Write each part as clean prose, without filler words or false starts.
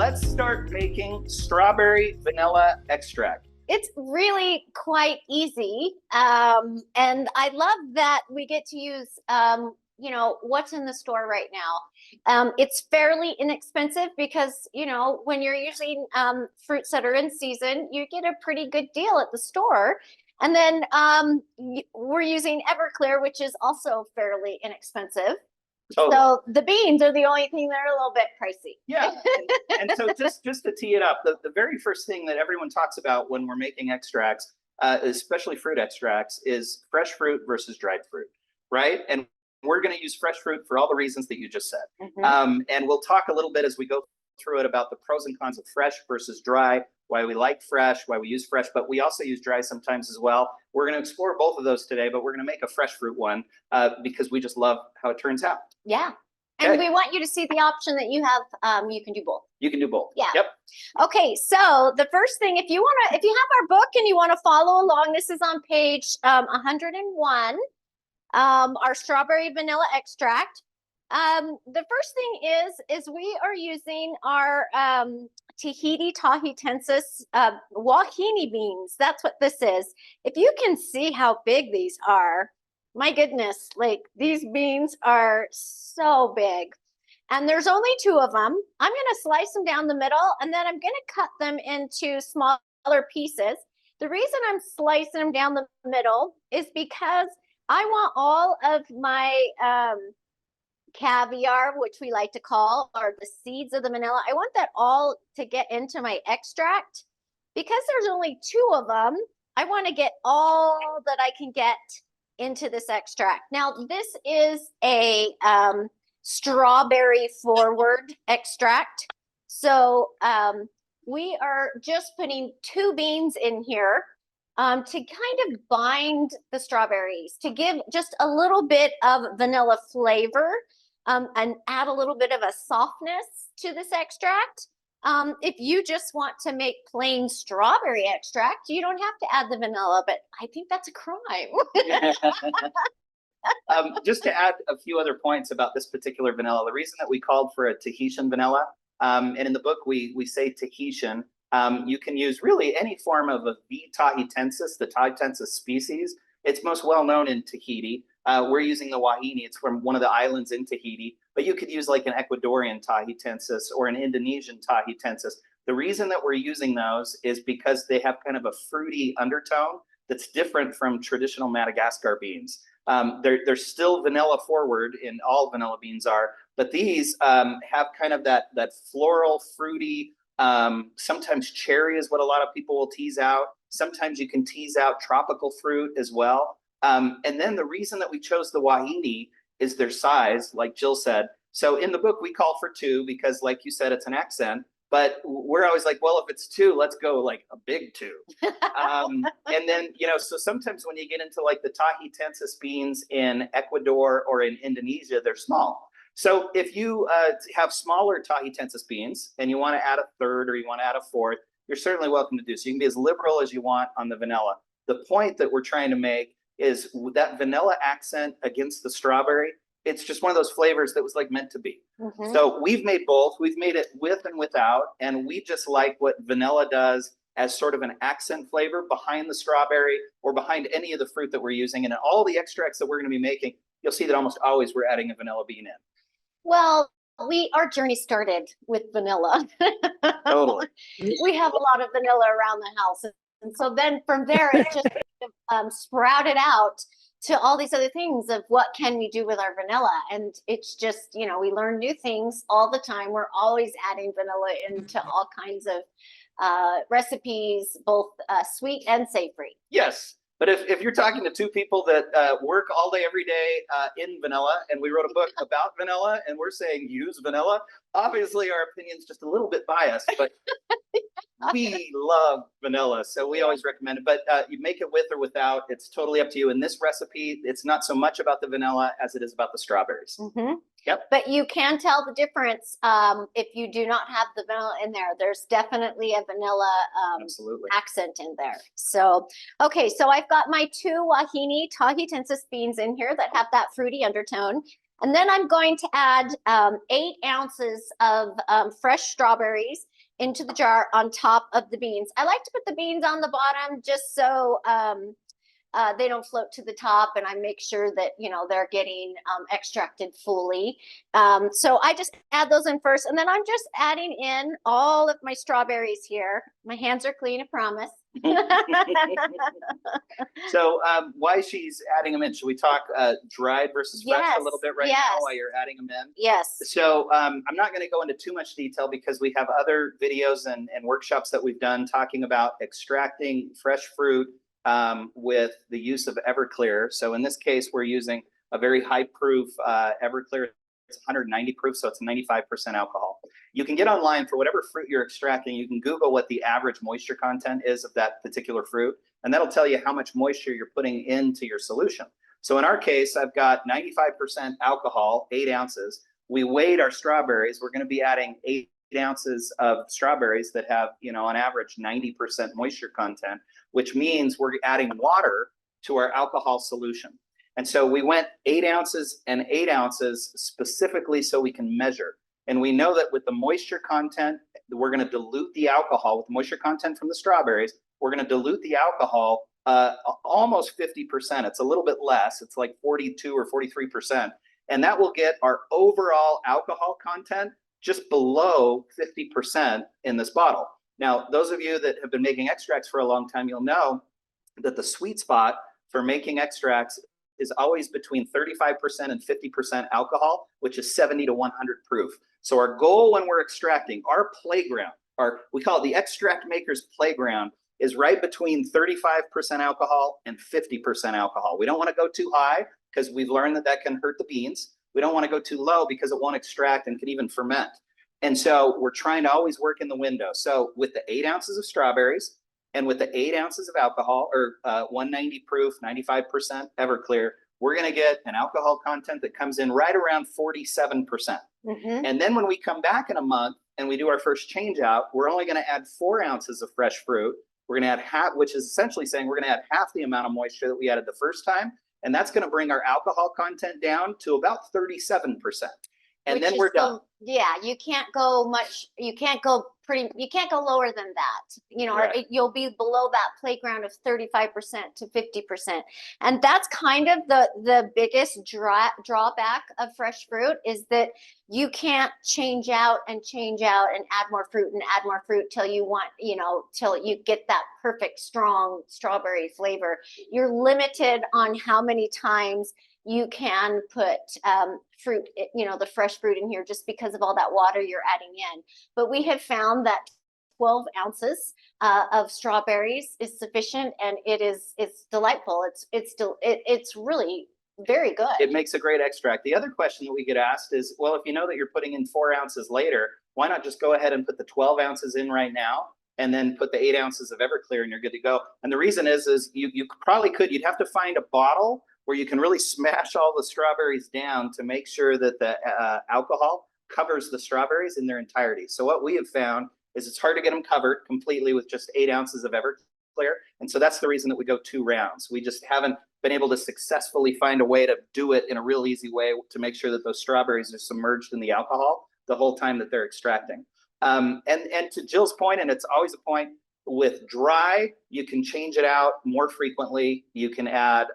let's start making strawberry vanilla extract. It's really quite easy. And I love that we get to use, what's in the store right now. It's fairly inexpensive because, when you're using fruits that are in season, you get a pretty good deal at the store. And then we're using Everclear, which is also fairly inexpensive. Totally. So the beans are the only thing that are a little bit pricey. Yeah. And so just to tee it up, the very first thing that everyone talks about when we're making extracts, especially fruit extracts, is fresh fruit versus dried fruit, right? And we're going to use fresh fruit for all the reasons that you just said. And we'll talk a little bit as we go through it about the pros and cons of fresh versus dry, why we like fresh, why we use fresh, but we also use dry sometimes as well. We're going to explore both of those today, but we're going to make a fresh fruit one because we just love how it turns out. Yeah. And we want you to see the option that you have. You can do both. You can do both. Yeah. Yep. Okay. So the first thing, if you have our book and you want to follow along, this is on page 101, our strawberry vanilla extract. The first thing is we are using our tahitensis wahine beans. That's what this is. If you can see how big these are, my goodness, like these beans are so big. And there's only 2 of them. I'm going to slice them down the middle, and then I'm going to cut them into smaller pieces. The reason I'm slicing them down the middle is because I want all of my caviar, which we like to call, or the seeds of the vanilla, I want that all to get into my extract. Because there's only 2 of them, I want to get all that I can get into this extract. Now, this is a strawberry forward extract. So we are just putting 2 beans in here to kind of bind the strawberries, to give just a little bit of vanilla flavor and add a little bit of a softness to this extract. If you just want to make plain strawberry extract, you don't have to add the vanilla, but I think that's a crime. Just to add a few other points about this particular vanilla, the reason that we called for a Tahitian vanilla, and in the book we say Tahitian, you can use really any form of a V. tahitensis, the tahitensis species. It's most well known in Tahiti. We're using the wahine. It's from one of the islands in Tahiti, but you could use like an Ecuadorian tahitensis or an Indonesian tahitensis. The reason that we're using those is because they have kind of a fruity undertone that's different from traditional Madagascar beans. They're still vanilla forward, and all vanilla beans are, but these have kind of that floral, fruity, sometimes cherry is what a lot of people will tease out. Sometimes you can tease out tropical fruit as well. And then the reason that we chose the wahine is their size, like Jill said. So in the book, we call for 2 because, like you said, it's an accent. But we're always like, well, if it's 2, let's go like a big 2. And then, so sometimes when you get into like the tahitensis beans in Ecuador or in Indonesia, they're small. So if you have smaller tahitensis beans and you want to add a 3rd or you want to add a 4th, you're certainly welcome to do so. You can be as liberal as you want on the vanilla. The point that we're trying to make is that vanilla accent against the strawberry. It's just one of those flavors that was like meant to be. So we've made both. We've made it with and without, and we just like what vanilla does as sort of an accent flavor behind the strawberry or behind any of the fruit that we're using. And in all the extracts that we're going to be making, you'll see that almost always we're adding a vanilla bean in. Well, our journey started with vanilla. Totally. We have a lot of vanilla around the house. And so then from there, it just sprouted out to all these other things of what can we do with our vanilla. And it's just, we learn new things all the time. We're always adding vanilla into all kinds of recipes, both sweet and savory. Yes. But if you're talking to 2 people that work all day, every day in vanilla, and we wrote a book about vanilla, and we're saying use vanilla, obviously our opinion's just a little bit biased, but we love vanilla, so we always recommend it. But you make it with or without, it's totally up to you. In this recipe, it's not so much about the vanilla as it is about the strawberries. Yep. But you can tell the difference if you do not have the vanilla in there. There's definitely a vanilla accent in there. So, okay, so I've got my 2 wahine tahitensis beans in here that have that fruity undertone. And then I'm going to add 8 ounces of fresh strawberries. into the jar on top of the beans. I like to put the beans on the bottom just so they don't float to the top, and I make sure that, you know, they're getting extracted fully. So I just add those in first, and then I'm just adding in all of my strawberries here. My hands are clean, I promise. So why she's adding them in, should we talk dried versus fresh a little bit right now while you're adding them in? Yes. So I'm not going to go into too much detail because we have other videos and workshops that we've done talking about extracting fresh fruit with the use of Everclear. So in this case, we're using a very high proof Everclear. It's 190 proof, so it's 95% alcohol. You can get online for whatever fruit you're extracting. You can Google what the average moisture content is of that particular fruit, and that'll tell you how much moisture you're putting into your solution. So in our case, I've got 95% alcohol, 8 ounces. We weighed our strawberries. We're going to be adding 8 ounces of strawberries that have, you know, on average 90% moisture content, which means we're adding water to our alcohol solution. And so we went 8 ounces and 8 ounces specifically so we can measure. And we know that with the moisture content, we're going to dilute the alcohol with the moisture content from the strawberries. We're going to dilute the alcohol almost 50%. It's a little bit less. It's like 42 or 43%. And that will get our overall alcohol content just below 50% in this bottle. Now, those of you that have been making extracts for a long time, you'll know that the sweet spot for making extracts is always between 35% and 50% alcohol, which is 70 to 100 proof. So our goal when we're extracting, our playground, we call it the extract maker's playground, is right between 35% alcohol and 50% alcohol. We don't want to go too high because we've learned that can hurt the beans. We don't want to go too low because it won't extract and can even ferment. And so we're trying to always work in the window. So with the 8 ounces of strawberries and with the 8 ounces of alcohol, or 190 proof, 95% Everclear, we're going to get an alcohol content that comes in right around 47%. And then when we come back in a month and we do our first change out, we're only going to add 4 ounces of fresh fruit. We're going to add half, which is essentially saying we're going to add half the amount of moisture that we added the first time. And that's going to bring our alcohol content down to about 37%. And then we're done. Yeah, you can't go lower than that. You know, you'll be below that playground of 35% to 50%. And that's kind of the biggest drawback of fresh fruit, is that you can't change out and add more fruit till you want, you know, till you get that perfect strong strawberry flavor. You're limited on how many times you can put fruit, you know, the fresh fruit in here, just because of all that water you're adding in. But we have found that 12 ounces of strawberries is sufficient, and it's delightful. It's really very good. It makes a great extract. The other question that we get asked is, well, if you know that you're putting in 4 ounces later, why not just go ahead and put the 12 ounces in right now, and then put the 8 ounces of Everclear and you're good to go? And the reason is you probably could, you'd have to find a bottle where you can really smash all the strawberries down to make sure that the alcohol covers the strawberries in their entirety. So what we have found is it's hard to get them covered completely with just 8 ounces of Everclear. And so that's the reason that we go 2 rounds. We just haven't been able to successfully find a way to do it in a real easy way to make sure that those strawberries are submerged in the alcohol the whole time that they're extracting. And to Jill's point, and it's always a point, with dry, you can change it out more frequently. You can add,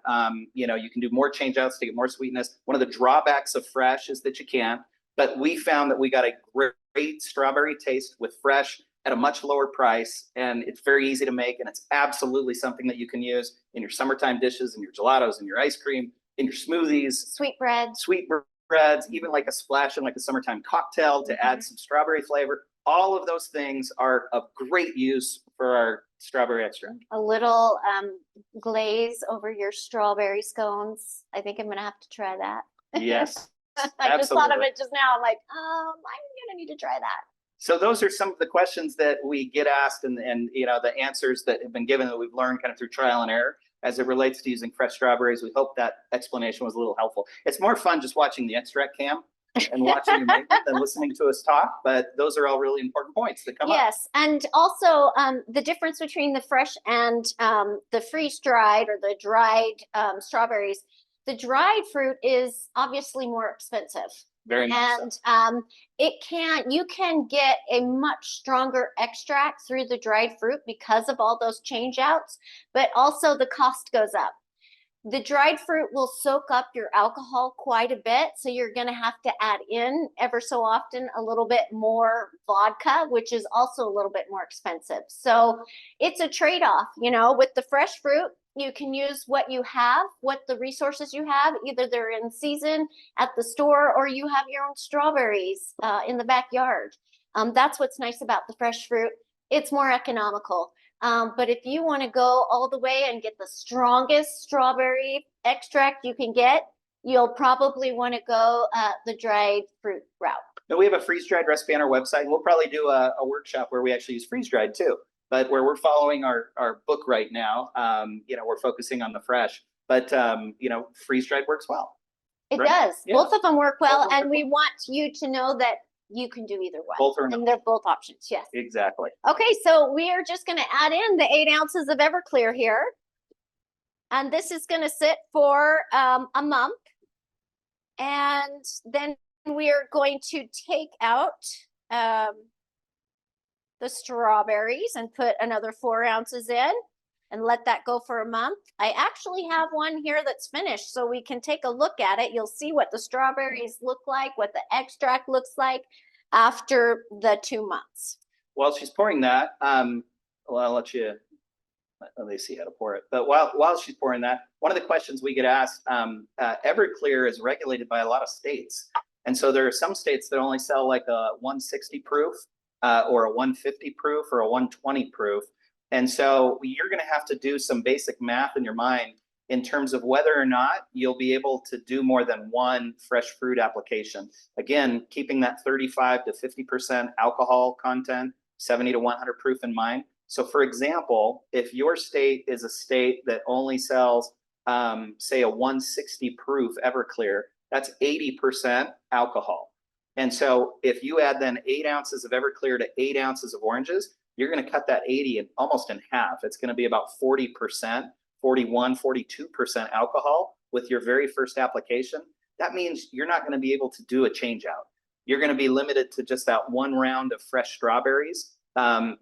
you know, you can do more change outs to get more sweetness. One of the drawbacks of fresh is that you can't, but we found that we got a great strawberry taste with fresh at a much lower price, and it's very easy to make, and it's absolutely something that you can use in your summertime dishes, in your gelatos, in your ice cream, in your smoothies, sweetbreads, even like a splash in like a summertime cocktail to add some strawberry flavor. All of those things are of great use for our strawberry extract. A little glaze over your strawberry scones. I think I'm gonna have to try that. Yes. I just thought of it just now. I'm like, I'm gonna need to try that. So those are some of the questions that we get asked, and you know, the answers that have been given that we've learned kind of through trial and error as it relates to using fresh strawberries. We hope that explanation was a little helpful. It's more fun just watching the extract cam and watching you make it than listening to us talk, but those are all really important points that come up. Yes, and also the difference between the fresh and the freeze-dried or the dried strawberries. The dried fruit is obviously more expensive. Very much And so. you can get a much stronger extract through the dried fruit because of all those change outs, but also the cost goes up. The dried fruit will soak up your alcohol quite a bit, so you're going to have to add in ever so often a little bit more vodka, which is also a little bit more expensive. So it's a trade-off, you know. With the fresh fruit, you can use what you have, what the resources you have. Either they're in season at the store, or you have your own strawberries in the backyard. That's what's nice about the fresh fruit. It's more economical. But if you want to go all the way and get the strongest strawberry extract you can get, you'll probably want to go the dried fruit route. And we have a freeze-dried recipe on our website. We'll probably do a workshop where we actually use freeze-dried too, but where we're following our book right now, you know, we're focusing on the fresh, but you know, freeze-dried works well. It Right? does. Yeah. Both of them work well, Both of them and work we want you to know that you can do either one. Both are enough. And they're both options, yes. Exactly. Okay, so we are just going to add in the 8 ounces of Everclear here. And this is going to sit for a month. And then we are going to take out the strawberries and put another 4 ounces in and let that go for a month. I actually have one here that's finished, so we can take a look at it. You'll see what the strawberries look like, what the extract looks like after the 2 months. While she's pouring that, well, I'll let me see how to pour it. But while she's pouring that, one of the questions we get asked, Everclear is regulated by a lot of states. And so there are some states that only sell like a 160 proof or a 150 proof or a 120 proof. And so you're going to have to do some basic math in your mind in terms of whether or not you'll be able to do more than one fresh fruit application. Again, keeping that 35 to 50% alcohol content, 70 to 100 proof in mind. So for example, if your state is a state that only sells, say a 160 proof Everclear, that's 80% alcohol. And so if you add then 8 ounces of Everclear to 8 ounces of oranges, you're going to cut that 80 almost in half. It's going to be about 40%, 41, 42% alcohol with your very first application. That means you're not going to be able to do a change out. You're going to be limited to just that one round of fresh strawberries.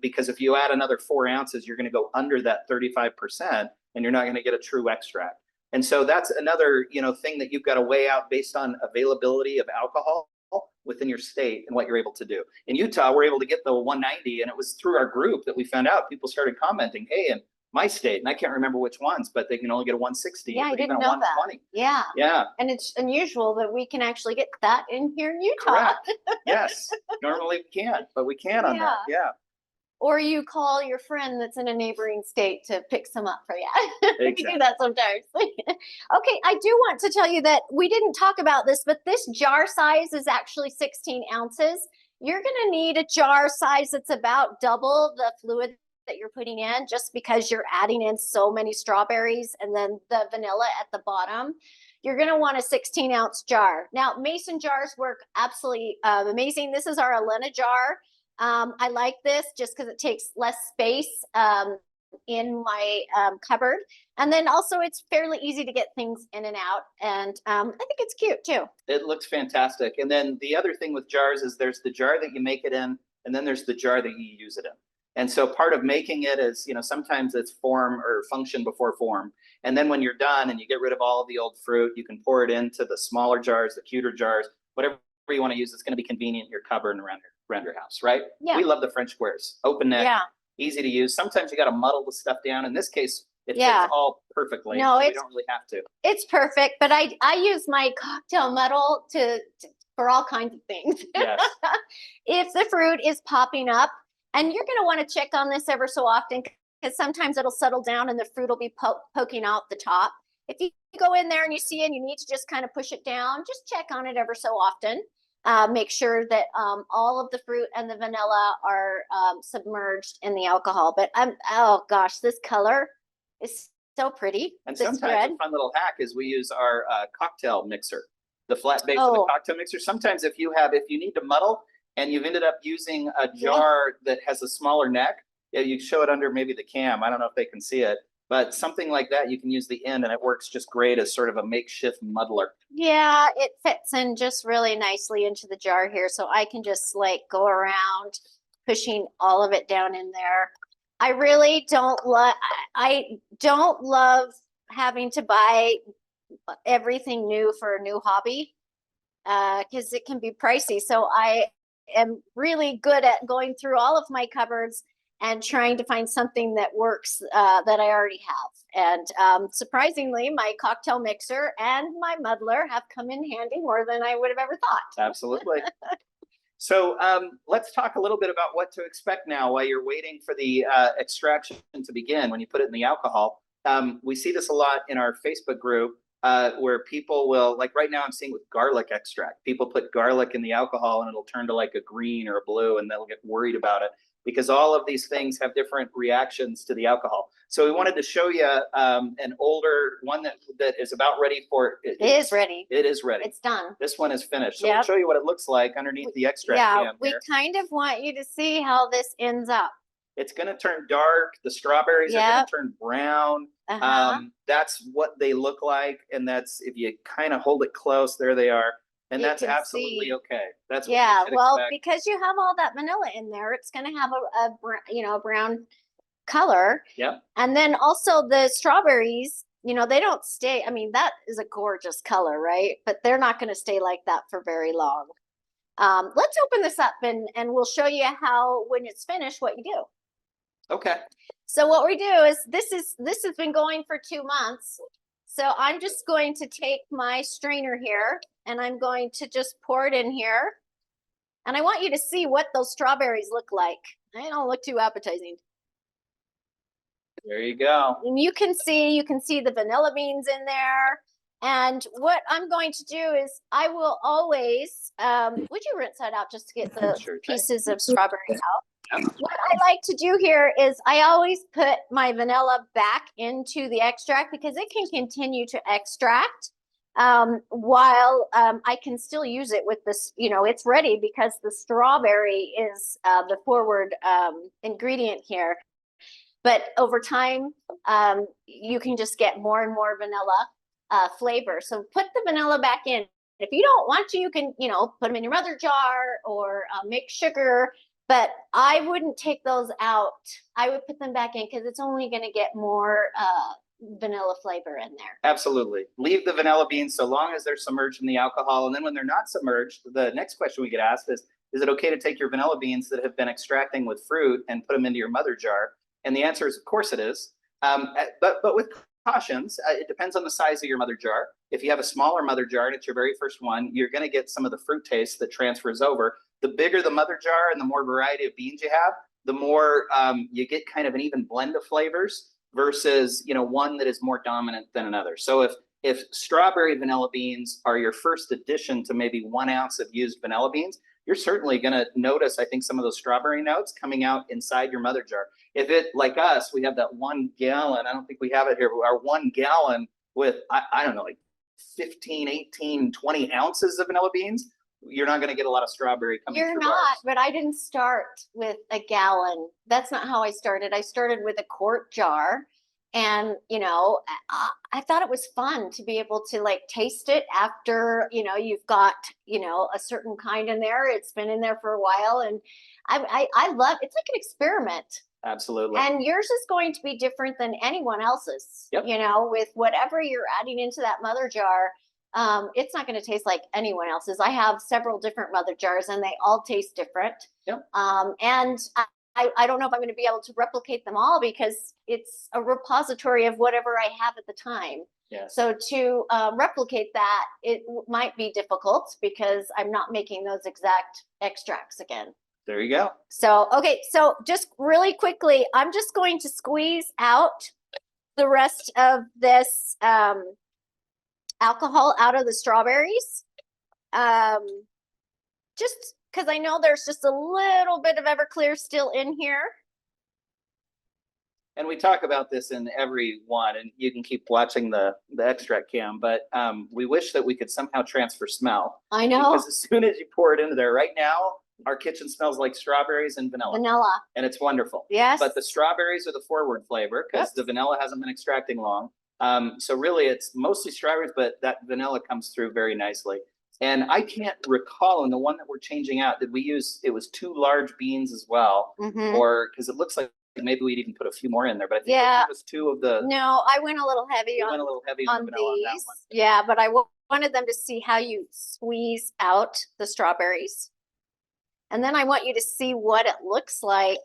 Because if you add another 4 ounces, you're going to go under that 35% and you're not going to get a true extract. And so that's another, you know, thing that you've got to weigh out based on availability of alcohol within your state and what you're able to do. In Utah, we're able to get the 190, and it was through our group that we found out people started commenting, hey, in my state, and I can't remember which ones, but they can only get a 160. Yeah, I even didn't a know 120. that. Yeah. Yeah. And it's unusual that we can actually get that in here in Utah. Correct. Yes. Normally we can't, but we can on that. Yeah. Or you call your friend that's in a neighboring state to pick some up for you. Exactly. We do that sometimes. Okay, I do want to tell you that we didn't talk about this, but this jar size is actually 16 ounces. You're going to need a jar size that's about double the fluid that you're putting in, just because you're adding in so many strawberries and then the vanilla at the bottom. You're going to want a 16 ounce jar. Now, mason jars work absolutely amazing. This is our Elena jar. I like this just because it takes less space in my cupboard. And then also it's fairly easy to get things in and out. And I think it's cute too. It looks fantastic. And then the other thing with jars is there's the jar that you make it in, and then there's the jar that you use it in. And so part of making it is, you know, sometimes it's form or function before form. And then when you're done and you get rid of all of the old fruit, you can pour it into the smaller jars, the cuter jars, whatever you want to use. It's going to be convenient in your cupboard and around your house, right? Yeah. We love the French squares, open neck, easy to use. Sometimes you got to muddle the stuff down. In this case, it fits all perfectly. No, so we don't really have to. It's perfect, but I use my cocktail muddle for all kinds of things. Yes. If the fruit is popping up, and you're going to want to check on this ever so often, because sometimes it'll settle down and the fruit will be poking out the top. If you go in there and you see it and you need to just kind of push it down, just check on it ever so often. Make sure that all of the fruit and the vanilla are submerged in the alcohol. But oh gosh, this color is so pretty. And sometimes a fun little hack is we use our cocktail mixer, the flat base of the cocktail mixer. Sometimes if you need to muddle and you've ended up using a jar that has a smaller neck, you show it under maybe the cam. I don't know if they can see it. But something like that, you can use the end and it works just great as sort of a makeshift muddler. Yeah, it fits in just really nicely into the jar here. So I can just like go around pushing all of it down in there. I really I don't love having to buy everything new for a new hobby because it can be pricey. So I am really good at going through all of my cupboards and trying to find something that works that I already have. And surprisingly, my cocktail mixer and my muddler have come in handy more than I would have ever thought. Absolutely. So let's talk a little bit about what to expect now while you're waiting for the extraction to begin when you put it in the alcohol. We see this a lot in our Facebook group where people will, like right now I'm seeing with garlic extract, people put garlic in the alcohol and it'll turn to like a green or a blue and they'll get worried about it because all of these things have different reactions to the alcohol. So we wanted to show you an older one that is about ready for it is ready. It is ready. It's done. This one is finished. So we'll show you what it looks like underneath the extract can we here. kind of want you to see how this ends up. It's going to turn dark. The strawberries are going to turn brown. That's what they look like. And that's, if you kind of hold it close, there they are. And that's absolutely okay. That's what you should expect. Because you have all that vanilla in there, it's going to have a brown color. Yep. And then also the strawberries, they don't stay. I mean, that is a gorgeous color, right? But they're not going to stay like that for very long. Let's open this up and we'll show you how, when it's finished, what you do. Okay. So what we do is this has been going for 2 months. So I'm just going to take my strainer here and I'm going to just pour it in here. And I want you to see what those strawberries look like. They don't look too appetizing. There you go. And you can see the vanilla beans in there. And what I'm going to do is I will always, would you rinse that out just to get the pieces of strawberry out? What I like to do here is I always put my vanilla back into the extract because it can continue to extract while I can still use it with this, it's ready because the strawberry is the forward ingredient here. But over time, you can just get more and more vanilla flavor. So put the vanilla back in. If you don't want to, you can, put them in your mother jar or mix sugar. But I wouldn't take those out. I would put them back in because it's only going to get more vanilla flavor in there. Absolutely. Leave the vanilla beans so long as they're submerged in the alcohol. And then when they're not submerged, the next question we get asked is it okay to take your vanilla beans that have been extracting with fruit and put them into your mother jar? And the answer is, of course it is. But with cautions, it depends on the size of your mother jar. If you have a smaller mother jar and it's your very first one, you're going to get some of the fruit taste that transfers over. The bigger the mother jar and the more variety of beans you have, the more you get kind of an even blend of flavors versus, one that is more dominant than another. So if strawberry vanilla beans are your first addition to maybe 1 ounce of used vanilla beans, you're certainly going to notice, I think, some of those strawberry notes coming out inside your mother jar. If it, like us, we have that 1 gallon, I don't think we have it here, but our 1 gallon with, I don't know, like 15, 18, 20 ounces of vanilla beans, you're not going to get a lot of strawberry coming through. You're not, but I didn't start with a gallon. That's not how I started. I started with a quart jar. And, I thought it was fun to be able to like taste it after, you've got, a certain kind in there. It's been in there for a while. And I love, it's like an experiment. Absolutely. And yours is going to be different than anyone else's, Yep. With whatever you're adding into that mother jar. It's not going to taste like anyone else's. I have several different mother jars and they all taste different. Yep. And I don't know if I'm going to be able to replicate them all because it's a repository of whatever I have at the time. Yes. So to replicate that, it might be difficult because I'm not making those exact extracts again. There you go. So, okay. So just really quickly, I'm just going to squeeze out the rest of this alcohol out of the strawberries. Just because I know there's just a little bit of Everclear still in here. And we talk about this in every one, and you can keep watching the extract cam, but we wish that we could somehow transfer smell. I know. Because as soon as you pour it into there right now, our kitchen smells like strawberries and vanilla. Vanilla. And it's wonderful. Yes. But the strawberries are the forward flavor because the vanilla hasn't been extracting long. So really it's mostly strawberries, but that vanilla comes through very nicely. And I can't recall in the one that we're changing out, did we use, it was 2 large beans as well? Or, because it looks like maybe we'd even put a few more in there, but I think it was 2 of the. No, I went a little heavy on, went a little heavy on the vanilla on that these. one. Yeah, but I wanted them to see how you squeeze out the strawberries. And then I want you to see what it looks like,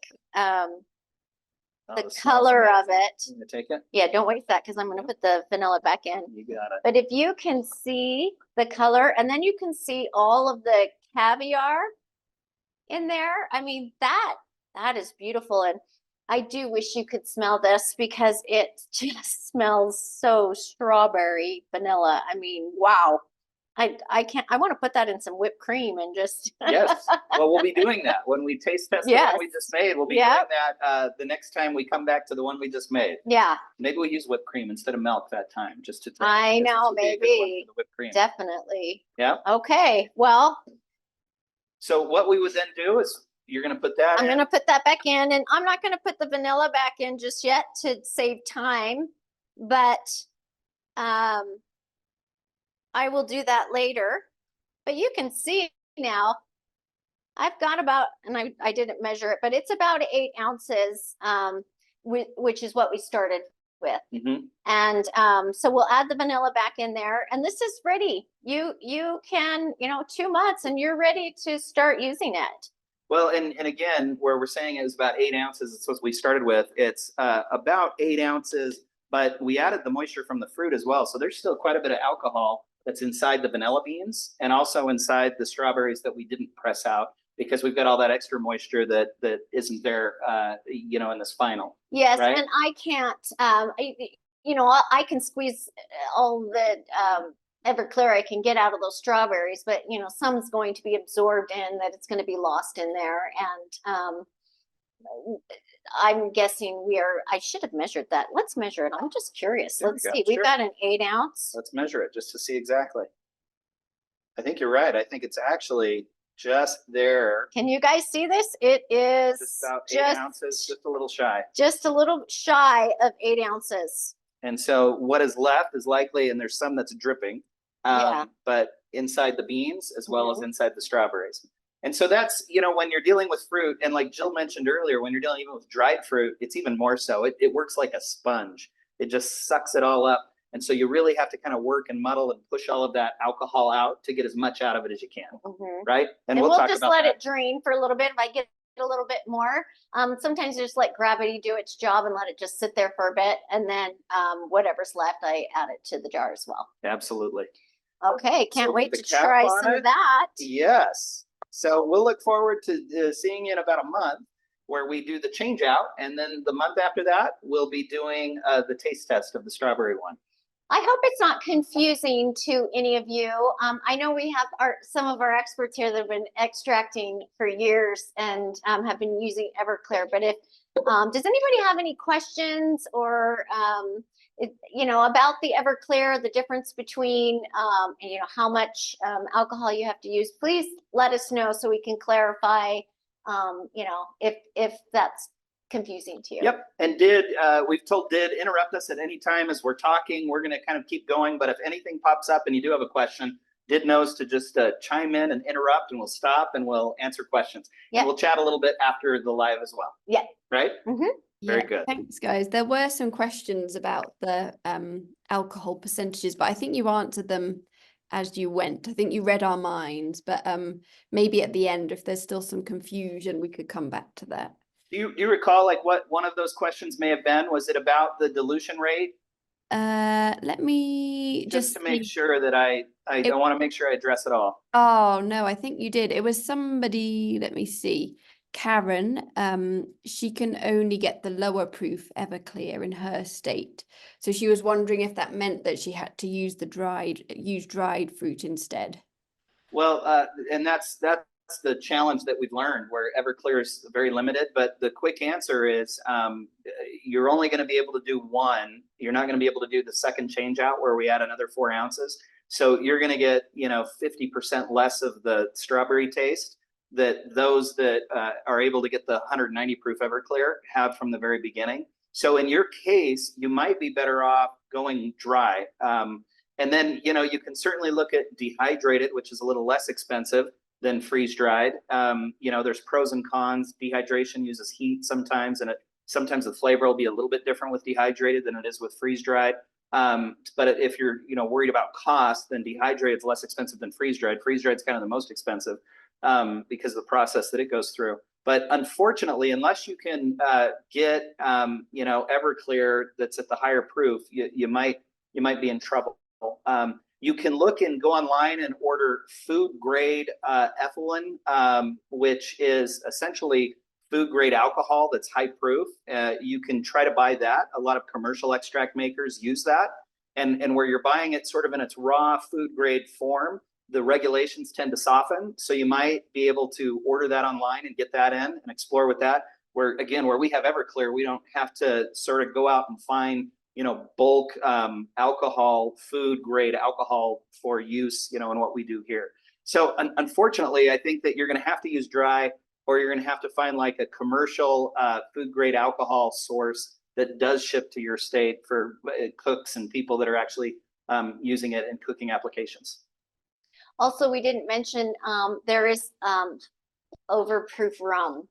the color of it. You gonna take it? Yeah, don't waste that because I'm going to put the vanilla back in. You got it. But if you can see the color, and then you can see all of the caviar in there, I mean, that is beautiful. And I do wish you could smell this because it just smells so strawberry vanilla. I mean, wow. I can't, I want to put that in some whipped cream and just. Yes. Well, we'll be doing that when we taste test the one we just made. We'll be doing that the next time we come back to the one we just made. Yeah. Maybe we use whipped cream instead of milk that time, just to. I know, maybe. Whipped cream. Definitely. Yeah. Okay. Well. So what we would then do is you're going to put that. I'm going to put that back in, and I'm not going to put the vanilla back in just yet to save time, but I will do that later. But you can see now I've got about, and I didn't measure it, but it's about 8 ounces, which is what we started with. And so we'll add the vanilla back in there, and this is ready. You can, 2 months and you're ready to start using it. Well, and again, where we're saying it was about 8 ounces, it's what we started with. It's about 8 ounces, but we added the moisture from the fruit as well. So there's still quite a bit of alcohol that's inside the vanilla beans and also inside the strawberries that we didn't press out because we've got all that extra moisture that isn't there, in this final. Yes, right? And I can't, I can squeeze all the Everclear I can get out of those strawberries, but some's going to be absorbed in that, it's going to be lost in there. And I'm guessing I should have measured that. Let's measure it. I'm just curious. Let's see. We've got an 8 ounce. Let's measure it just to see exactly. I think you're right. I think it's actually just there. Can you guys see this? It is just about 8 ounces, just a little shy. Just a little shy of 8 ounces. And so what is left is likely, and there's some that's dripping, but inside the beans as well as inside the strawberries. And so that's, when you're dealing with fruit, and like Jill mentioned earlier, when you're dealing even with dried fruit, it's even more so. It works like a sponge. It just sucks it all up. And so you really have to kind of work and muddle and push all of that alcohol out to get as much out of it as you can, right? And we'll just let it drain for a little bit. If I get a little bit more, sometimes just let gravity do its job and let it just sit there for a bit. And then whatever's left, I add it to the jar as well. Absolutely. Okay, can't wait to try some of that. Yes. So we'll look forward to seeing you in about a month where we do the change out. And then the month after that, we'll be doing the taste test of the strawberry one. I hope it's not confusing to any of you. I know we have some of our experts here that have been extracting for years and have been using Everclear. But if does anybody have any questions or about the Everclear, the difference between how much alcohol you have to use? Please let us know so we can clarify. If that's confusing to you. Yep. And we've told Did interrupt us at any time as we're talking. We're going to kind of keep going, but if anything pops up and you do have a question, Did knows to just chime in and interrupt, and we'll stop and we'll answer questions. Yep. And we'll chat a little bit after the live as well. Yeah. Right? Very good. Thanks, guys. There were some questions about the alcohol percentages, but I think you answered them as you went. I think you read our minds, but maybe at the end, if there's still some confusion, we could come back to that. Do you recall like what one of those questions may have been? Was it about the dilution rate? Let me just to make sure that I want to make sure I address it all. Oh no, I think you did. It was somebody, let me see. Karen, she can only get the lower proof Everclear in her state. So she was wondering if that meant that she had to use dried fruit instead. Well, and that's the challenge that we've learned, where Everclear is very limited. But the quick answer is you're only going to be able to do one. You're not going to be able to do the second change out where we add another 4 ounces. So you're going to get 50% less of the strawberry taste, that those that are able to get the 190 proof Everclear have from the very beginning. So in your case, you might be better off going dry. And then, you know, you can certainly look at dehydrated, which is a little less expensive than freeze dried. You know, there's pros and cons. Dehydration uses heat sometimes, and sometimes the flavor will be a little bit different with dehydrated than it is with freeze dried. But if you're, you know, worried about cost, then dehydrated is less expensive than freeze dried. Freeze dried is kind of the most expensive because of the process that it goes through. But unfortunately, unless you can get, you know, Everclear that's at the higher proof, you might be in trouble. You can look and go online and order food grade ethylene, which is essentially food grade alcohol that's high proof. You can try to buy that. A lot of commercial extract makers use that. And where you're buying it sort of in its raw food grade form, the regulations tend to soften. So you might be able to order that online and get that in and explore with that. Where again, where we have Everclear, we don't have to sort of go out and find, you know, bulk alcohol, food grade alcohol for use, you know, in what we do here. So unfortunately, I think that you're going to have to use dry, or you're going to have to find like a commercial food grade alcohol source that does ship to your state for cooks and people that are actually using it in cooking applications. Also, we didn't mention there is overproof rum.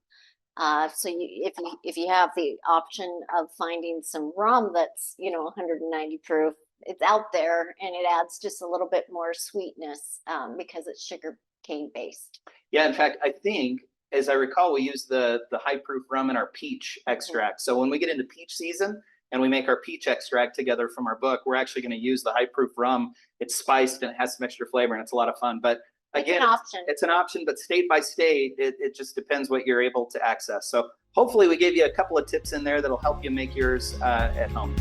So if you have the option of finding some rum that's, you know, 190 proof, it's out there, and it adds just a little bit more sweetness because it's sugar cane based. Yeah, in fact, I think, as I recall, we use the high proof rum in our peach extract. So when we get into peach season and we make our peach extract together from our book, we're actually going to use the high proof rum. It's spiced and it has some extra flavor, and it's a lot of fun. But again, it's an option, but state by state, it just depends what you're able to access. So hopefully we gave you a couple of tips in there that'll help you make yours at home.